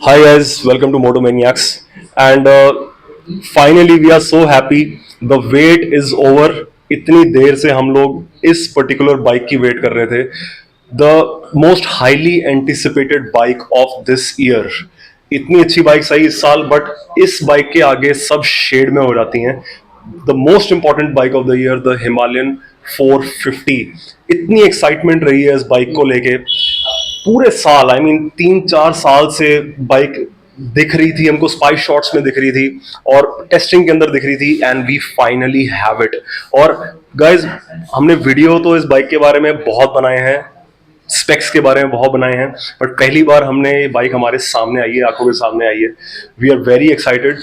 Hi guys, welcome to Moto Maniacs. And finally we are so happy. The wait is over. इतनी देर से हम लोग इस particular bike की वेट कर रहे थे. The most highly anticipated bike of this year. इतनी अच्छी बाइक्स आई इस साल, बट इस बाइक के आगे सब शेड में हो जाती हैं. The most important bike of the year, the Himalayan 450. इतनी एक्साइटमेंट रही है इस बाइक को लेके पूरे साल. आई मीन 3-4 साल से बाइक दिख रही थी हमको, स्पाई शॉट्स में दिख रही थी और टेस्टिंग के अंदर दिख रही थी, and we finally have it. और गाइज, हमने वीडियो तो इस बाइक के बारे में बहुत बनाए हैं, स्पेक्स के बारे में बहुत बनाए हैं, बट पहली बार हमने ये बाइक हमारे सामने आई है, आंखों के सामने आई है. We are very excited.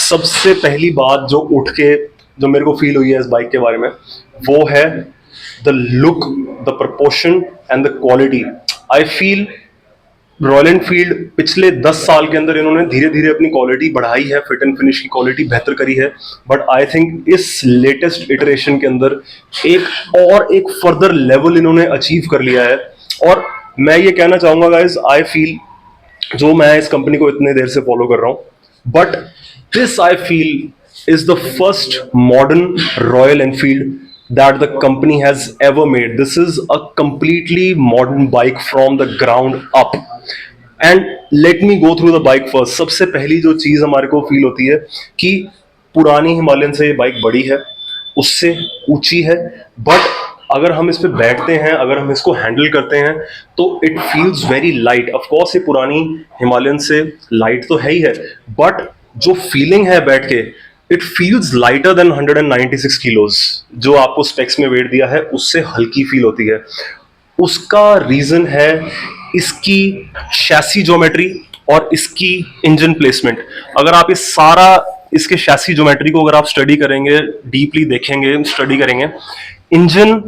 सबसे पहली बात जो मेरे को फील हुई है इस बाइक के बारे में, वो है the look, the proportion and the quality. I feel royal Enfield पिछले 10 साल के अंदर इन्होंने धीरे धीरे अपनी क्वालिटी बढ़ाई है, फिट एंड फिनिश की क्वालिटी बेहतर करी है, बट आई थिंक इस लेटेस्ट इटरेशन के अंदर एक फर्दर लेवल इन्होंने अचीव कर लिया है. और मैं ये कहना चाहूंगा गाइज, आई फील, जो मैं इस कंपनी को इतने देर से फॉलो कर रहा हूं, but this I feel is the first modern royal Enfield that the company has ever made. This is a completely modern bike from the ground up. And let me go through the bike first. सबसे पहली जो चीज हमारे को feel होती है कि पुरानी हिमालयन से ये बाइक बड़ी है, उससे ऊंची है, बट अगर हम इस पे बैठते हैं, अगर हम इसको हैंडल करते हैं, तो it feels very light. Of course ये पुरानी हिमालयन से लाइट तो है ही है, बट जो फीलिंग है बैठ के, it feels lighter than 196 kilos. जो आपको स्पेक्स में वेट दिया है उससे हल्की फील होती है. उसका रीजन है इसकी शैसी ज्योमेट्री और इसकी इंजन प्लेसमेंट. अगर आप इसके शैसी ज्योमेट्री को अगर आप स्टडी करेंगे, डीपली देखेंगे, स्टडी करेंगे, इंजन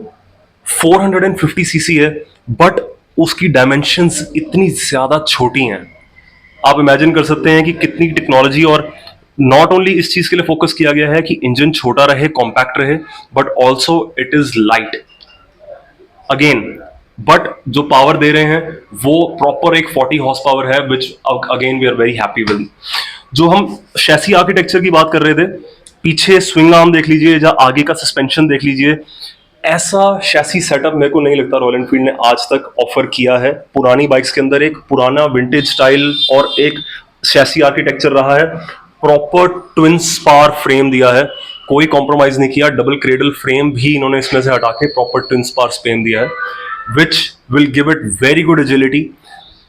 450 सीसी है, बट उसकी डायमेंशंस इतनी ज्यादा छोटी हैं. आप इमेजिन कर सकते हैं कि कितनी टेक्नोलॉजी, और नॉट ओनली इस चीज के लिए फोकस किया गया है कि इंजन छोटा रहे, कॉम्पैक्ट रहे, but also it is light again. But जो पावर दे रहे हैं वो प्रॉपर एक 40 हॉर्स पावर है, which again we are very happy with. जो हम शैसी आर्किटेक्चर की बात कर रहे थे, पीछे स्विंग आर्म देख लीजिए या आगे का सस्पेंशन देख लीजिए, ऐसा शैसी सेटअप मेरे को नहीं लगता रॉयल एनफील्ड ने आज तक ऑफर किया है. पुरानी बाइक्स के अंदर एक पुराना विंटेज स्टाइल और एक शैसी आर्किटेक्चर रहा है. प्रॉपर ट्विन स्पार फ्रेम दिया है, कोई कॉम्प्रोमाइज नहीं किया. डबल क्रेडल फ्रेम भी इन्होंने इसमें से हटा के प्रॉपर ट्विन स्पार फ्रेम दिया है, which will give it very good agility.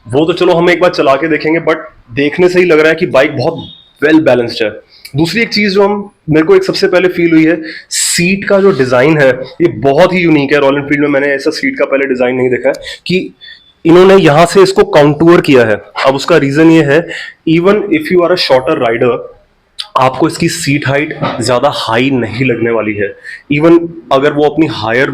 वो तो चलो हम एक बार चला के देखेंगे, बट देखने से ही लग रहा है कि बाइक बहुत वेल बैलेंस्ड है. दूसरी एक चीज जो मेरे को एक सबसे पहले फील हुई है, सीट का जो डिजाइन है ये बहुत ही यूनिक है. रॉयल एनफील्ड में मैंने ऐसा सीट का पहले डिजाइन नहीं देखा है कि इन्होंने यहां से इसको काउंटूर किया है. अब उसका रीजन ये है, even if you are a shorter rider, आपको इसकी सीट हाइट ज्यादा हाई नहीं लगने वाली है. इवन अगर वो अपनी हायर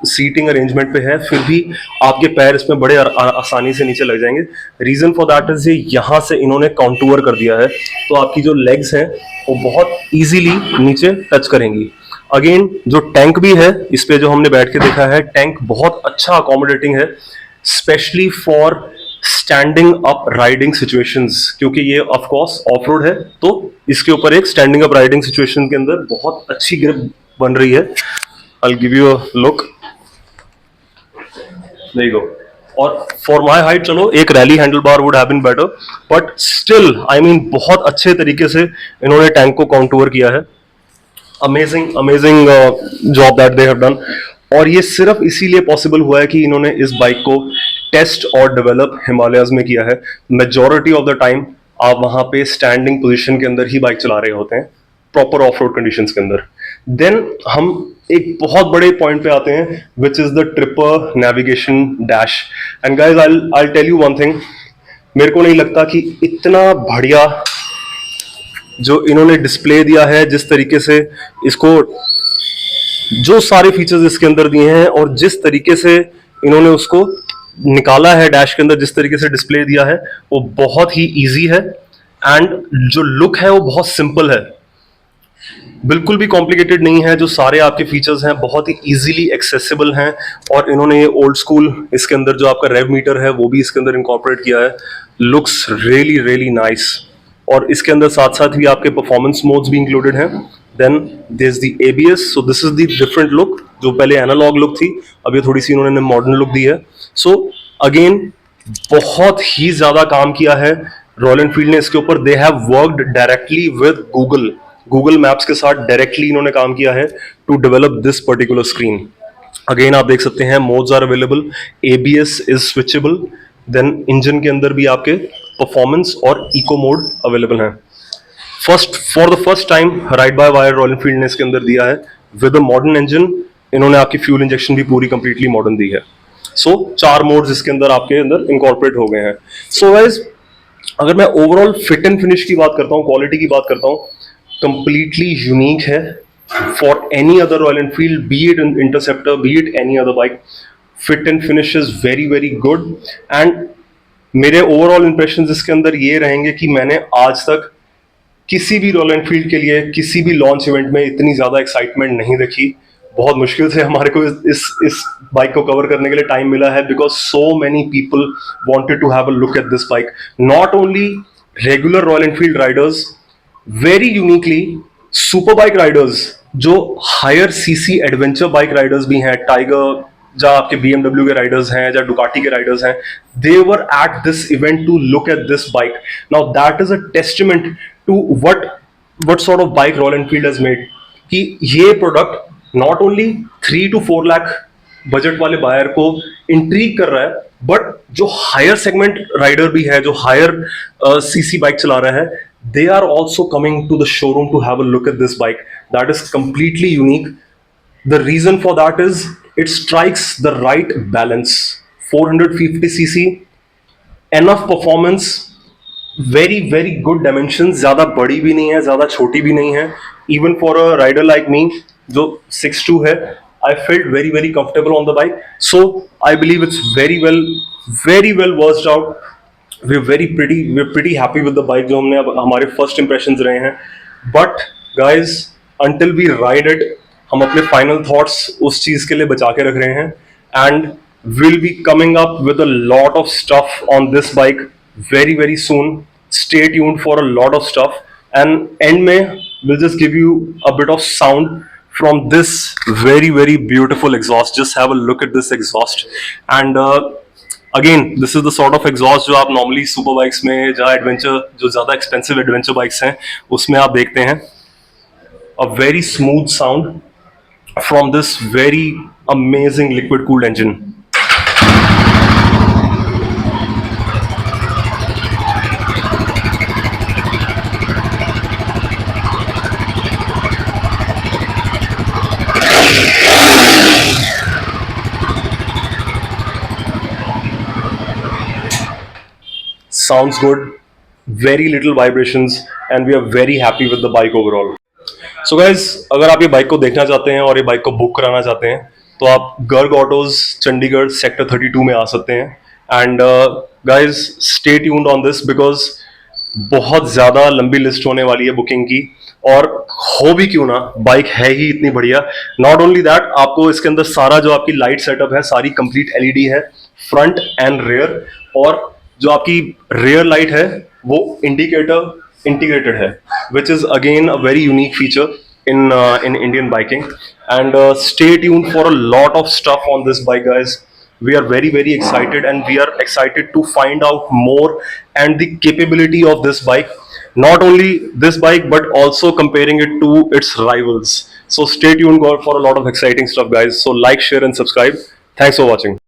सीटिंग अरेंजमेंट पे है, फिर भी आपके पैर इसमें बड़े आसानी से नीचे लग जाएंगे. रीजन फॉर दैट इज ये यहां से इन्होंने काउंटूर कर दिया है, तो आपकी जो लेग्स हैं वो बहुत इजीली नीचे टच करेंगी. अगेन जो टैंक भी है, इस पे जो हमने बैठ के देखा है, टैंक बहुत अच्छा अकोमोडेटिंग है, specially for standing up riding situations, क्योंकि ये ऑफ कोर्स ऑफ रोड है, तो इसके ऊपर एक स्टैंडिंग अप राइडिंग सिचुएशन के अंदर बहुत अच्छी ग्रिप बन रही है. I give you a look, there you go. और फॉर माय हाइट चलो एक rally handle bar would have been better, but still I mean बहुत अच्छे तरीके से इन्होंने टैंक को काउंटूर किया है. Amazing amazing job that they have done. और ये सिर्फ इसीलिए पॉसिबल हुआ है कि इन्होंने इस बाइक को टेस्ट और डेवलप हिमालयाज में किया है. मेजॉरिटी ऑफ द टाइम आप वहां पे स्टैंडिंग पोजीशन के अंदर ही बाइक चला रहे होते हैं, प्रॉपर ऑफ रोड कंडीशंस के अंदर. देन हम एक बहुत बड़े पॉइंट पे आते हैं, which is the Tripper navigation dash. And guys I tell you one thing, मेरे को नहीं लगता कि इतना बढ़िया जो इन्होंने डिस्प्ले दिया है, जिस तरीके से इसको, जो सारे फीचर्स इसके अंदर दिए हैं और जिस तरीके से इन्होंने उसको निकाला है डैश के अंदर, जिस तरीके से डिस्प्ले दिया है, वो बहुत ही इजी है. एंड जो लुक है वो बहुत सिंपल है. बिल्कुल भी कॉम्प्लिकेटेड नहीं है, जो सारे आपके फीचर्स हैं बहुत ही इजीली एक्सेसिबल हैं। और इन्होंने ये ओल्ड स्कूल इसके अंदर जो आपका रेव मीटर है वो भी इसके अंदर इंकॉर्पोरेट किया है। Looks really really nice. और इसके अंदर साथ साथ भी आपके परफॉर्मेंस मोड्स भी इंक्लूडेड हैं। Then there is the ABS, so this is the different look. जो पहले एनालॉग लुक थी, अब ये थोड़ी सी इन्होंने मॉडर्न लुक दी है। सो अगेन बहुत ही ज्यादा काम किया है रॉयल एनफील्ड ने इसके ऊपर। They have worked directly with Google Maps के साथ डायरेक्टली इन्होंने काम किया है to develop this particular screen. Again आप देख सकते हैं modes are available, ABS is switchable. Then engine के अंदर भी आपके परफॉर्मेंस और इको मोड अवेलेबल हैं। For the first time ride by wire Royal Enfield ने इसके अंदर दिया है विद अ मॉडर्न इंजन। इन्होंने आपकी फ्यूल इंजेक्शन भी पूरी कंप्लीटली मॉडर्न दी है। सो 4 मोड्स इसके अंदर आपके अंदर इंकॉर्पोरेट हो गए हैं। सो गाइस, अगर मैं ओवरऑल फिट एंड फिनिश की बात करता हूँ, क्वालिटी की बात करता हूँ, कंप्लीटली यूनिक है for any other royal Enfield, B it interceptor, B it any other bike. Fit and finish is very very good. And मेरे ओवरऑल इंप्रेशंस इसके अंदर ये रहेंगे कि मैंने आज तक किसी भी रॉयल एनफील्ड के लिए किसी भी लॉन्च इवेंट में इतनी ज्यादा एक्साइटमेंट नहीं देखी। बहुत मुश्किल से हमारे को इस बाइक को कवर करने के लिए टाइम मिला है, because so many people wanted to have a look at this bike. Not only regular Royal Enfield riders, very uniquely super bike riders, जो higher CC adventure bike riders भी हैं, tiger, जहाँ आपके BMW के riders हैं, जहाँ Ducati के riders हैं, they were at this event to look at this bike. Now that is a testament to what sort of bike Royal Enfield has made, कि ये product not only 3 to 4 lakh budget वाले buyer को intrigue कर रहा है, but जो higher segment rider भी है, जो हायर सीसी बाइक चला रहा है, they are also coming to the showroom to have a look at this bike. That is completely unique. The reason for that is it strikes the right balance. 450cc, enough performance, very very good dimension, ज्यादा बड़ी भी नहीं है, ज्यादा छोटी भी नहीं है। Even for a rider like me जो 6'2" है, I felt very very comfortable on the bike. So I believe it's very well versed out. We are pretty happy with the bike, जो हमने अब हमारे फर्स्ट इंप्रेशंस रहे हैं। But guys, until we ride it, हम अपने final thoughts उस चीज के लिए बचा के रख रहे हैं। And will be coming up with a lot of stuff on this bike very soon. Stay tuned for a lot of stuff, and end mein we'll just give you a bit of sound from this very beautiful exhaust. Just have a look at this exhaust. And again, this is the sort of exhaust जो आप normally super bikes में, जहाँ adventure, जो ज़्यादा expensive adventure bikes हैं, उसमें आप देखते हैं। A very smooth sound from this very amazing liquid cooled engine. Sounds good, very little vibrations, and we are very happy with the bike overall. So guys, अगर आप ये बाइक को देखना चाहते हैं और ये बाइक को बुक कराना चाहते हैं, तो आप गर्ग ऑटोज चंडीगढ़ सेक्टर 32 में आ सकते हैं। And guys, stay tuned on this, because बहुत ज्यादा लंबी लिस्ट होने वाली है बुकिंग की। और हो भी क्यों ना, बाइक है ही इतनी बढ़िया। नॉट ओनली दैट, आपको इसके अंदर सारा जो आपकी लाइट सेटअप है, सारी कंप्लीट एलईडी है, फ्रंट एंड रेयर। और जो आपकी रेयर लाइट है वो इंडिकेटर इंटीग्रेटेड है, which is again a very unique feature in Indian biking. And stay tuned for a lot of stuff on this bike, guys. We are very excited, and we are excited to find out more and the capability of this bike. Not only this bike, but also comparing it to its rivals. So stay tuned for a lot of exciting stuff, guys. So like, share and subscribe. Thanks for watching.